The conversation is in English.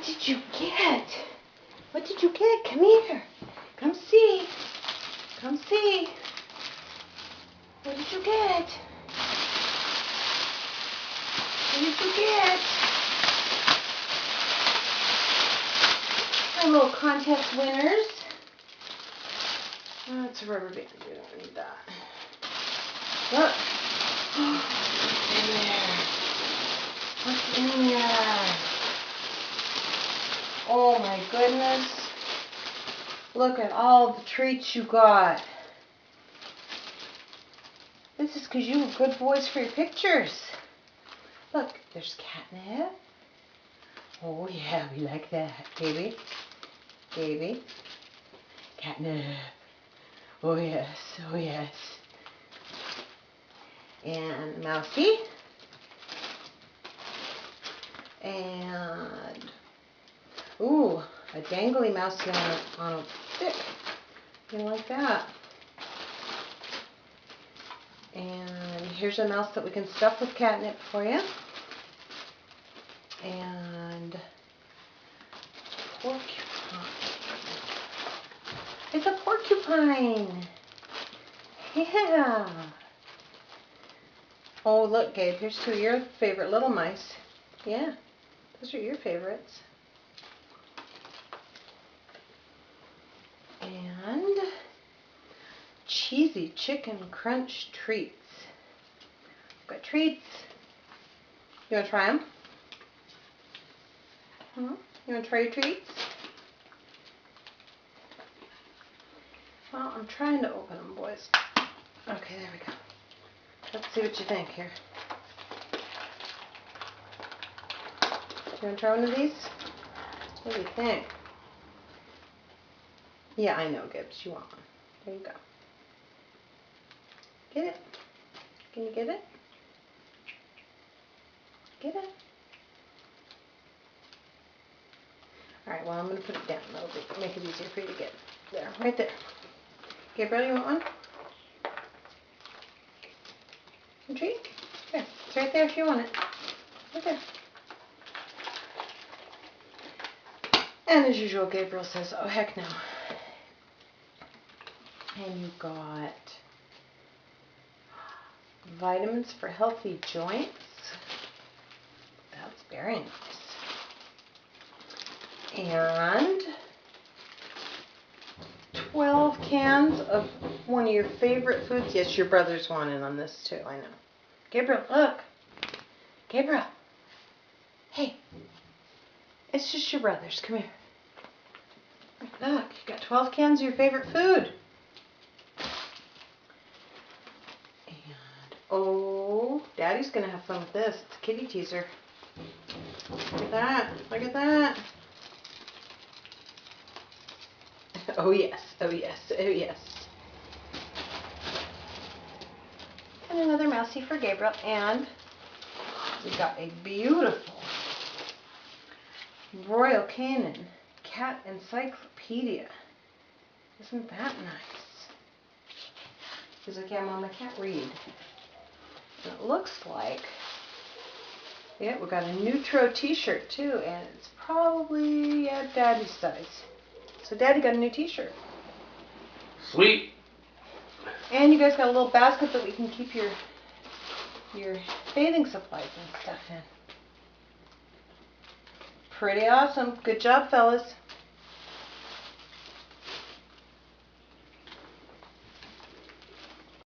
What did you get? What did you get? Come here. Come see. Come see. What did you get? What did you get? Our little contest winners. Oh, it's a rubber band. We don't need that. Look. What's in there? What's in there? Oh my goodness. Look at all the treats you got. This is because you were good boys for your pictures. Look, there's catnip. Oh yeah, we like that. Baby. Baby. Catnip. Oh yes, oh yes. And Mousy. And, ooh, a dangly Mousy on a stick. You like that. And here's a mouse that we can stuff with catnip for you. And porcupine. It's a porcupine. Yeah. Oh, look, Gabe, here's two of your favorite little mice. Yeah, those are your favorites. And cheesy chicken crunch treats. Got treats. You want to try them? You want to try your treats? Well, I'm trying to open them, boys. Okay, there we go. Let's see what you think here. You want to try one of these? What do you think? Yeah, I know, Gibbs. You want one. There you go. Get it? Can you get it? Get it? Alright, well, I'm going to put it down. That'll make it easier for you to get. There, right there. Gabriel, you want one? A treat? There. It's right there if you want it. Right there. And as usual, Gabriel says, oh, heck no. And you got vitamins for healthy joints. That's very nice. And 12 cans of one of your favorite foods. Yes, your brothers want in on this too, I know. Gabriel, look. Gabriel. Hey. It's just your brothers. Come here. Look, you got 12 cans of your favorite food. And, oh, Daddy's going to have fun with this. It's a kitty teaser. Look at that. Look at that. Oh yes, oh yes, oh yes. And another Mousy for Gabriel. And we got a beautiful Royal Canin Cat Encyclopedia. Isn't that nice? He's like, yeah, Mom, I can't read. And it looks like, yeah, we got a Neutro t-shirt too, and it's probably, yeah, Daddy's size. So Daddy got a new t-shirt. Sweet. And you guys got a little basket that we can keep your bathing supplies and stuff in. Pretty awesome. Good job, fellas.